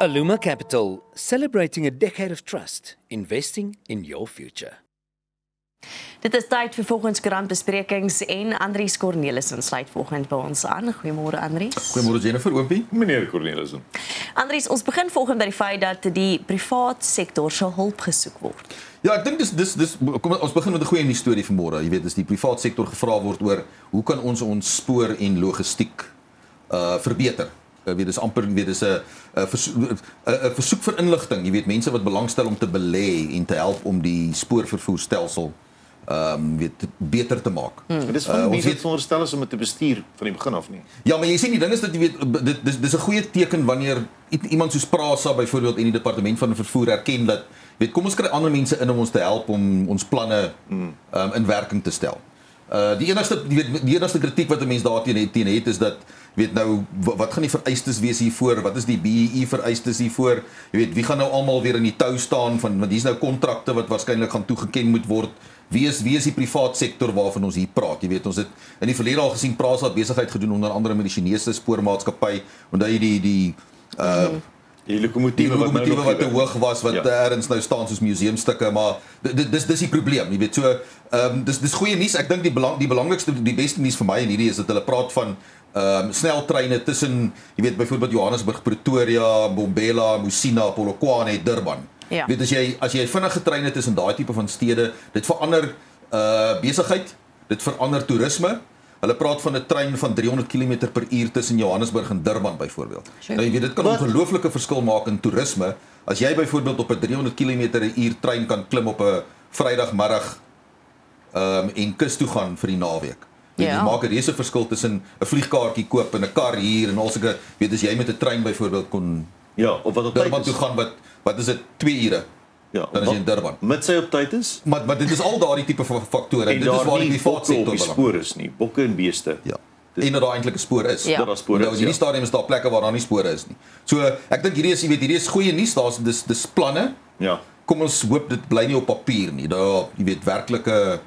Aluma Capital, celebrating a decade of trust, investing in your future. Dit is tyd vir volgens koerantbesprekings en Andries Cornelissen sluit volgende by ons aan. Goeiemôre Andries. Goeiemôre Jennifer, oopie. Meneer Cornelissen. Andries, ons begin volgende by die feit dat die privaat sektor se hulp gesoek word. Ja, ek dink dis kom ons begin met 'n goeie nuus storie vanmôre. Jy weet, dis die privaat sektor gevra word oor hoe kan ons spoor en logistiek verbeter. Jy weet, dis amper dis 'n versoek vir inligting. Jy weet, mense wat belangstel om te belê en te help om die spoorvervoerstelsel beter te maak. Dit is van wie dit veronderstel is om dit te bestuur van die begin af nie. Ja, maar jy sien die ding is dat jy weet dis 'n goeie teken wanneer iemand soos Prasa byvoorbeeld in die departement van vervoer erken dat weet kom ons kry ander mense in om ons te help om ons planne in werking te stel. Die enigste kritiek wat 'n mens daarteen het is dat weet nou wat gaan die vereistes wees hiervoor? Wat is die BEE vereistes hiervoor? Jy weet wie gaan nou almal weer in die tou staan van want hier's nou kontrakte wat waarskynlik gaan toegeken moet word. Wie is die privaat sektor waarvan ons hier praat? Jy weet ons het in die verlede al gesien Prasa besigheid gedoen onder andere met die Chinese spoormaatskappy onthou jy die lokomotiewe wat te hoog was wat ergens nou staan soos museumstukke maar dis die probleem jy weet so dis goeie nuus ek dink die belangrikste die beste nuus vir my en hierdie is dat hulle praat van sneltreine tussen jy weet byvoorbeeld Johannesburg Pretoria Mbombela Musina Polokwane Durban Ja. Weet as jy vinnige treine tussen daai tipe van stede dit verander besigheid dit verander toerisme. Hulle praat van 'n trein van 300 km/h tussen Johannesburg en Durban byvoorbeeld. Nou jy weet dit kan 'n ongelooflike verskil maak in toerisme as jy byvoorbeeld op 'n 300 km/h trein kan klim op 'n Vrydagmiddag en kus toe gaan vir die naweek. Dit maak 'n reuse verskil tussen 'n vliegkaartjie koop en 'n kar hier en al sulke weet as jy met 'n trein byvoorbeeld kon of wat op Durban toe gaan wat is dit 2 ure. Ja, dan is jy in Durban. Met sy op tyd is. Maar dit is al daardie tipe van faktore. Dit is waar die privaat sektor spoor is nie, bokke en beeste. Ja. En dat daar eintlik 'n spoor is. Dat daar spore is. In die stadium is daar plekke waar daar nie spore is nie. So ek dink hierdie is goeie nuus. Dis planne. Ja. Kom ons hoop dit bly nie op papier nie. Daar jy weet werklike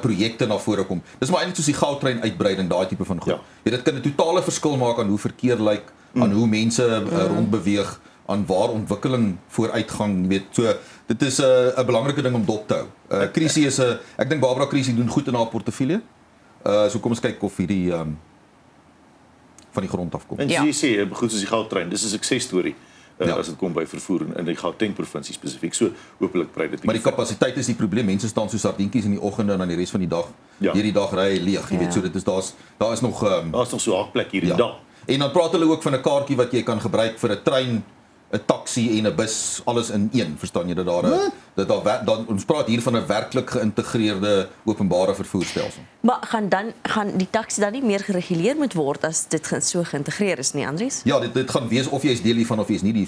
projekte na vore kom. Dis maar eintlik soos die goudtrein uitbreiding, daai tipe van goed. Ja. Dit kan 'n totale verskil maak aan hoe verkeer lyk, aan hoe mense rondbeweeg, aan waar ontwikkeling vooruitgang, weet. So dit is 'n belangrike ding om dop te hou. Krisie is ek dink Barbara Krisie doen goed in haar portefeulje. So kom ons kyk of hierdie van die grond af kom. En jy sê goed soos die goudtrein, dis 'n suksesstorie. As dit kom by vervoer in die Gauteng provinsie spesifiek. So hopelik brei dit. Maar die kapasiteit is die probleem. Mense staan so sardientjies in die oggende en dan die res van die dag hierdie dag ry leeg. Jy weet so dit is daar is nog so 'n haakplek hier en daar. En dan praat hulle ook van 'n kaartjie wat jy kan gebruik vir 'n trein, 'n taxi en 'n bus, alles in een. Verstaan jy dat daar ons praat hier van 'n werklik geïntegreerde openbare vervoerstelsel. Maar gaan die taxi dan nie meer gereguleer moet word as dit so geïntegreer is nie, Andries? Ja, dit gaan wees of jy is deel hiervan of jy is nie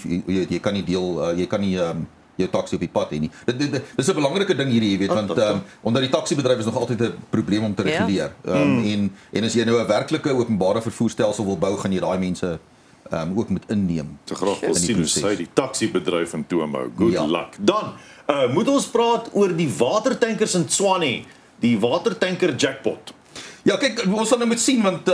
jy kan nie deel jy kan nie jou taxi op die pad hê nie. Dis 'n belangrike ding hierdie, jy weet, want onder die taxibedryf is nog altyd 'n probleem om te reguleer. En as jy nou 'n werklike openbare vervoerstelsel wil bou, gaan jy daai mense ook moet inneem. Te graag wil sien hoe sy die taxibedryf in toom hou. Good luck. Dan moet ons praat oor die watertankers in Tshwane, die watertanker jackpot. Ja, kyk, ons sal nou moet sien want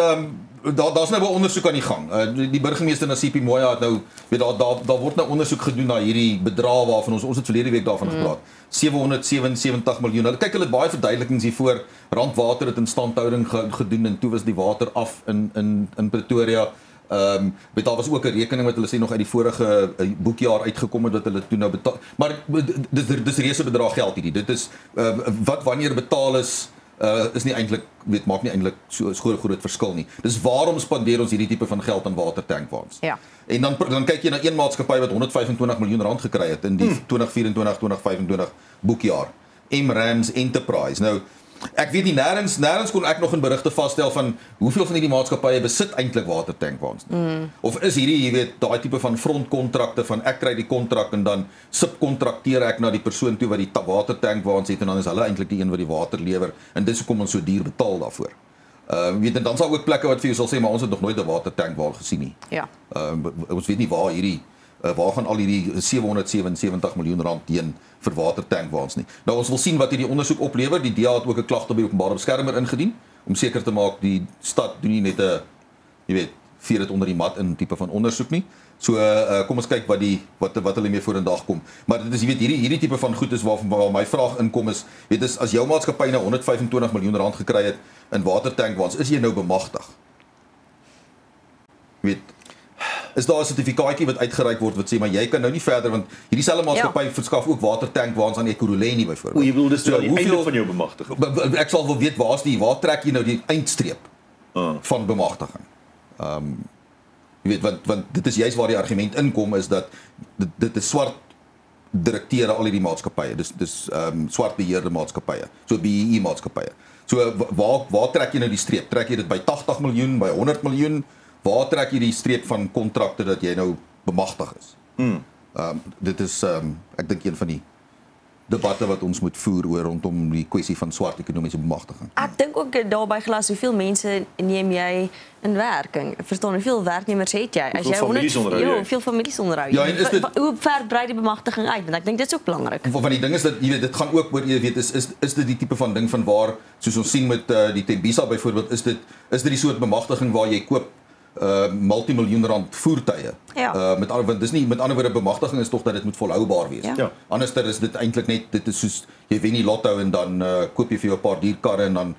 daar's nou 'n ondersoek aan die gang. Die burgemeester Nasipi Moya het nou weet daar word nou ondersoek gedoen na hierdie bedrag waarvan ons het verlede week daarvan gepraat. 777 miljoen. Kyk, hulle het baie verduidelikings hiervoor. Randwater het instandhouding gedoen en toe was die water af in Pretoria. Weet daar was ook 'n rekening wat hulle sê nog uit die vorige boekjaar uitgekom het wat hulle toe nou betaal. Maar dis reuse bedrag geld hierdie. Dit is wat wanneer betaal is nie eintlik maak nie eintlik so groot verskil nie. Dis waarom spandeer ons hierdie tipe van geld aan watertankwaans. Ja. En dan kyk jy na een maatskappy wat 125 miljoen rand gekry het in die 2024-2025 boekjaar. MRAMS Enterprise. Nou ek weet nie nêrens kon ek nog in berigte vasstel van hoeveel van hierdie maatskappye besit eintlik watertankwaans nie. Of is hierdie jy weet daai tipe van frontkontrakte van ek kry die kontrak en dan subkontrakteer ek na die persoon toe wat die watertankwaans het en dan is hulle eintlik die een wat die water lewer en dis hoekom ons so duur betaal daarvoor. Weet en dan sal ook plekke wat vir jou sal sê maar ons het nog nooit 'n watertankwaan gesien nie. Ja. Ons weet nie waar gaan al hierdie 777 miljoen rand heen vir watertankwaans nie. Nou ons wil sien wat hierdie ondersoek oplewer. Die DA het ook 'n klagte by openbare beskermer ingedien om seker te maak die stad doen nie net 'n jy weet vee dit onder die mat in tipe van ondersoek nie. So kom ons kyk wat hulle mee voor in dag kom. Maar dit is jy weet hierdie tipe van goed is waar my vraag inkom is, weet as jou maatskappy nou 125 miljoen rand gekry het in watertankwaans, is jy nou bemagtig? Weet is daar 'n sertifikaatjie wat uitgereik word wat sê maar jy kan nou nie verder want hierdie selfde maatskappy verskaf ook watertankwaans aan Ekurhuleni byvoorbeeld. O, jy bedoel dis die einde van jou bemagtiging. Ek sal wil weet waar trek jy nou die eindstreep van bemagtiging. Jy weet want dit is juist waar die argument inkom is dat dit is swart direkteure al hierdie maatskappye. Dis swart beheerde maatskappye. So BEE maatskappye. So waar trek jy nou die streep? Trek jy dit by 80 miljoen, by 100 miljoen? Waar trek jy die streep van kontrakte dat jy nou bemagtig is? Dit is ek dink een van die debatte wat ons moet voer oor rondom die kwessie van swart ekonomiese bemagtiging. Ek dink ook daarbij gelas hoeveel mense neem jy in werking? Verstaan, hoeveel werknemers het jy? As jy hoeveel families onderhou? Ja, en is dit, hoe ver brei die bemagtiging uit? Want ek dink dit is ook belangrik. Van die ding is dat jy weet dit gaan ook oor jy weet is dit die tipe van ding van waar soos ons sien met die Tembisa byvoorbeeld is dit die soort bemagtiging waar jy koop multimiljoen rand voertuie. Ja. Met ander woorde bemagtiging is tog dat dit moet volhoubaar wees. Ja. Anderster is dit eintlik net dit is soos jy wen die lotto en dan koop jy vir jou 'n paar dierkarre en dan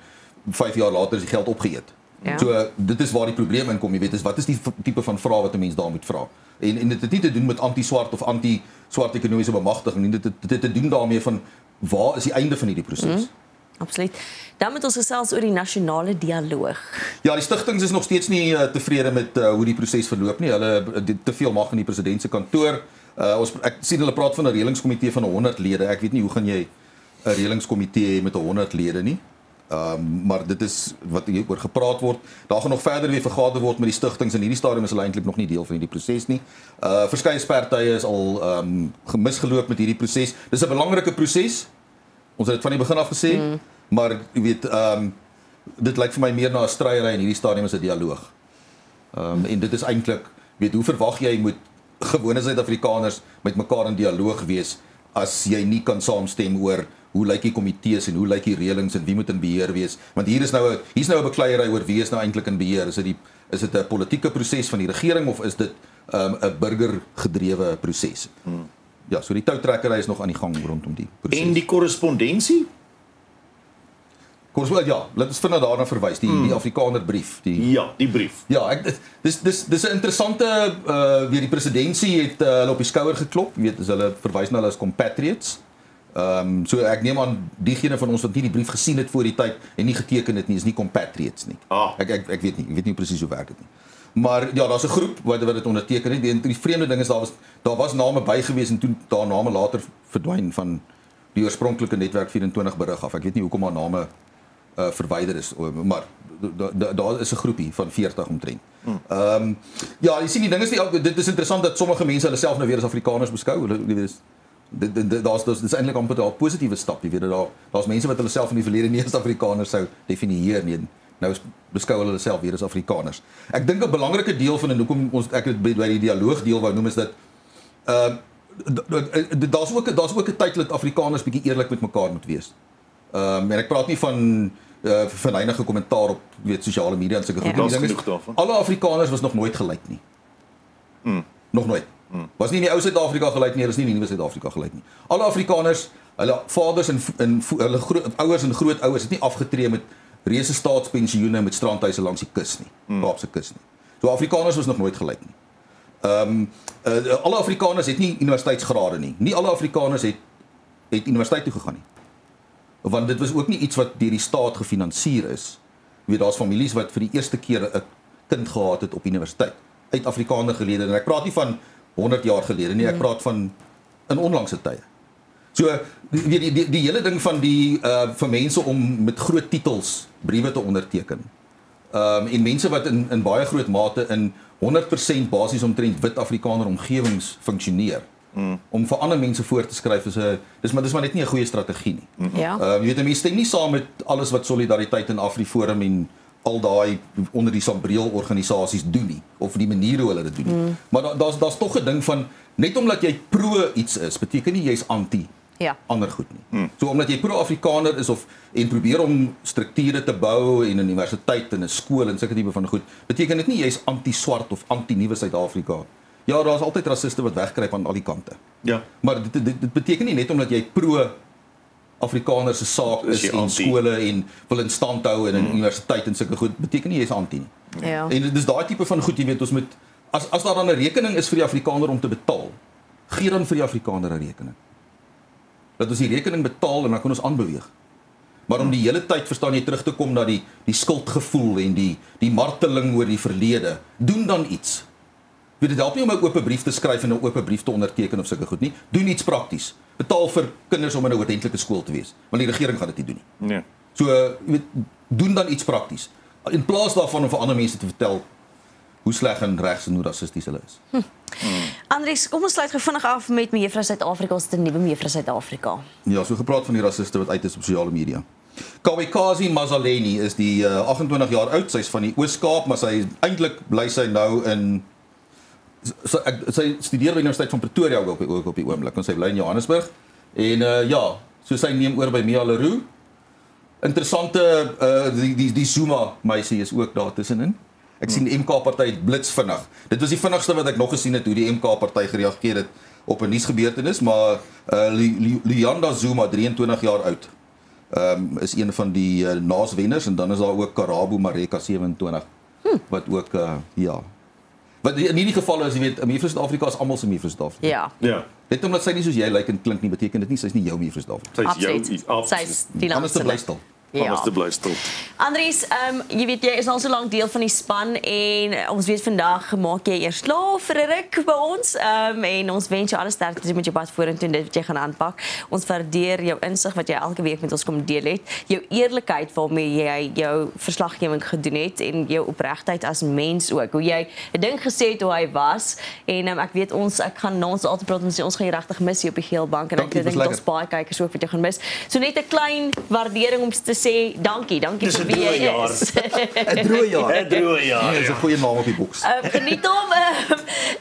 5 jaar later is die geld opgeëet. Ja. So dit is waar die probleem inkom, jy weet, is wat is die tipe van vraag wat 'n mens daar moet vra. En dit het nie te doen met anti-swart of anti-swart ekonomiese bemagtiging, dit het te doen daarmee van waar is die einde van hierdie proses? Absoluut. Dan moet ons gesels oor die nasionale dialoog. Ja, die stigtings is nog steeds nie tevrede met hoe die proses verloop nie. Hulle te veel mag in die president se kantoor. Ek sien hulle praat van 'n reëlingskomitee van 100 lede. Ek weet nie hoe gaan jy 'n reëlingskomitee hê met 100 lede nie. Maar dit is wat hieroor gepraat word. Daar gaan nog verder weer vergader word met die stigtings en hierdie stadium is hulle eintlik nog nie deel van hierdie proses nie. Verskeie spertye is al gemisgeloop met hierdie proses. Dis 'n belangrike proses. Ons het dit van die begin af gesê, maar jy weet dit lyk vir my meer na 'n stryery en hierdie stadium is 'n dialoog. En dit is eintlik, weet hoe verwag jy moet gewone Suid-Afrikaners met mekaar in dialoog wees as jy nie kan saamstem oor hoe lyk die komitees en hoe lyk die reëlings en wie moet in beheer wees? Want hier's nou 'n bekleierery oor wie is nou eintlik in beheer. Is dit 'n politieke proses van die regering of is dit 'n burgergedrewe proses? Ja, so die toutrekkery is nog aan die gang rondom die proses. En die korrespondensie? Ja, laat ons vinnig daarna verwys, die Afrikaner brief. Ja, die brief. Ja, dis 'n interessante weer die presidentsie het hulle op die skouer geklop, jy weet, hulle verwys na hulle as compatriots. So ek neem aan diegene van ons wat nie die brief gesien het voor die tyd en nie geteken het nie, is nie compatriots nie. Ek weet nie presies hoe werk dit nie. Maar ja, daar's 'n groep wat dit onderteken het. Die vreemde ding is daar was name by gewees en toe daar name later verdwyn van die oorspronklike netwerk 24 berig af. Ek weet nie hoekom haar name verwyder is, maar daar is 'n groepie van 40 omtrent. Ja, jy sien die ding is dit is interessant dat sommige mense hulle self nou weer as Afrikaners beskou. Dit is eintlik amper 'n positiewe stap, jy weet daar's mense wat hulle self in die verlede nie as Afrikaners sou definieer nie. Nou beskou hulle self weer as Afrikaners. Ek dink 'n belangrike deel van en hoekom ek dit by die dialoog deel wou noem is dat daar's ook 'n tyd dat Afrikaners bietjie eerlik met mekaar moet wees. En ek praat nie van enige kommentaar op sosiale media en sulke goed. Alle Afrikaners was nog nooit gelyk nie. Nog nooit. Was nie in die ou Suid-Afrika gelyk nie, is nie in die nuwe Suid-Afrika gelyk nie. Alle Afrikaners, hulle vaders en hulle ouers en grootouers het nie afgetree met reuse staatspensioene met strandhuise langs die kus nie, Kaapse kus nie. So Afrikaners was nog nooit gelyk nie. Alle Afrikaners het nie universiteitsgrade nie. Nie alle Afrikaners het universiteit toe gegaan nie. Want dit was ook nie iets wat deur die staat gefinansier is. Jy weet daar's families wat vir die eerste keer 'n kind gehad het op universiteit uit Afrikaner gelede en ek praat nie van 100 jaar gelede nie, ek praat van in onlangse tye. So die hele ding van vir mense om met groot titels briewe te onderteken. En mense wat in baie groot mate in 100% basies omtrent wit Afrikaner omgewings funksioneer. Om vir ander mense voor te skryf dis maar net nie 'n goeie strategie nie. Ja. Jy weet mense stem nie saam met alles wat Solidariteit en AfriForum en al daai onder die sambreel organisasies doen nie of die manier hoe hulle dit doen nie. Maar daar's tog 'n ding van net omdat jy pro iets is, beteken nie jy's anti Ja. ander goed nie. So omdat jy pro-Afrikaner is en probeer om strukture te bou en 'n universiteit en 'n skool en sulke tipe van goed, beteken dit nie jy's anti-swart of anti-nuwe Suid-Afrika. Ja, daar's altyd rassiste wat wegkruip aan al die kante. Ja. Maar dit beteken nie net omdat jy pro-Afrikaner se saak is en skole en wil in stand hou en 'n universiteit en sulke goed, beteken nie jy's anti nie. Ja. En dis daai tipe van goed, jy weet, ons moet as daar dan 'n rekening is vir die Afrikaner om te betaal, gee dan vir die Afrikaner 'n rekening. Dat ons die rekening betaal en dan kan ons aanbeweeg. Maar om die hele tyd verstaan jy terug te kom na die skuldgevoel en die marteling oor die verlede, doen dan iets. Weet dit help nie om 'n oop brief te skryf en 'n oop brief te onderteken of sulke goed nie. Doen iets prakties. Betaal vir kinders om in 'n oordentlike skool te wees, want die regering gaan dit nie doen nie. Nee. So, jy weet, doen dan iets prakties. In plaas daarvan om vir ander mense te vertel hoe sleg en regs en hoe rassisties hulle is. Andries, kom ons sluit gou vinnig af met Mevrou Suid-Afrika, ons het 'n nuwe Mevrou Suid-Afrika. Ja, so gepraat van die rassiste wat uit is op sosiale media. Kawekazi Mazaleni is die 28 jaar oud, sy's van die Oos-Kaap, maar eintlik bly sy nou in sy studeer by die Universiteit van Pretoria ook op die oomblik, want sy bly in Johannesburg. En ja, so sy neem oor by Mia Leroux. Interessante die Zuma meisie is ook daar tussenin. Ek sien die MK-party het blitsvinnig. Dit was die vinnigste wat ek nog gesien het hoe die MK-party gereageer het op 'n nuusgebeurtenis, maar Luyanda Zuma, 23 jaar oud, is een van die naaswenners, en dan is daar ook Karabo Mareka, 27, wat ook ja. Wat in hierdie geval is, jy weet, Mevrou Suid-Afrika is almal se Mevrou Suid-Afrika. Ja. Ja. Net omdat sy nie soos jy lyk en klink nie, beteken dit nie sy's nie jou Mevrou Suid-Afrika. Sy's jou Absoluut. Sy's die Anders te bly landse. stil. Anders te bly stil. Andries, jy weet jy is al so lank deel van die span en ons weet vandag maak jy eers klaar vir 'n ruk by ons en ons wens jou alles sterkte met jou pad vorentoe en dit wat jy gaan aanpak. Ons waardeer jou insig wat jy elke week met ons kom deel het, jou eerlikheid waarmee jy jou verslaggewing gedoen het en jou opregtheid as mens ook. Hoe jy 'n ding gesê het hoe hy was en ek weet ek gaan na ons altyd praat en sê ons gaan jou regtig mis hier op die geel bank en ek dink ons baie kykers ook wat jy gaan mis. So net 'n klein waardering om te sê dankie vir wie jy is. 'n droë jaar. 'n droë jaar. Nee, dis 'n goeie naam op die boks. Geniet hom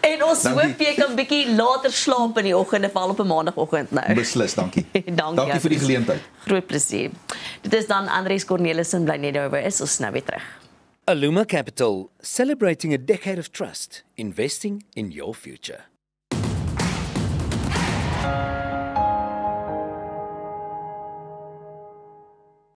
en ons Dankie. hoop jy kan bietjie later slaap in die oggend, val op 'n maandagooggend nou. Beslis, dankie. Dankie Vir die geleentheid. Groot plesier. Dit is dan Andries Cornelissen bly net daaroor is ons nou weer terug. Aluma Capital, celebrating a decade of trust, investing in your future.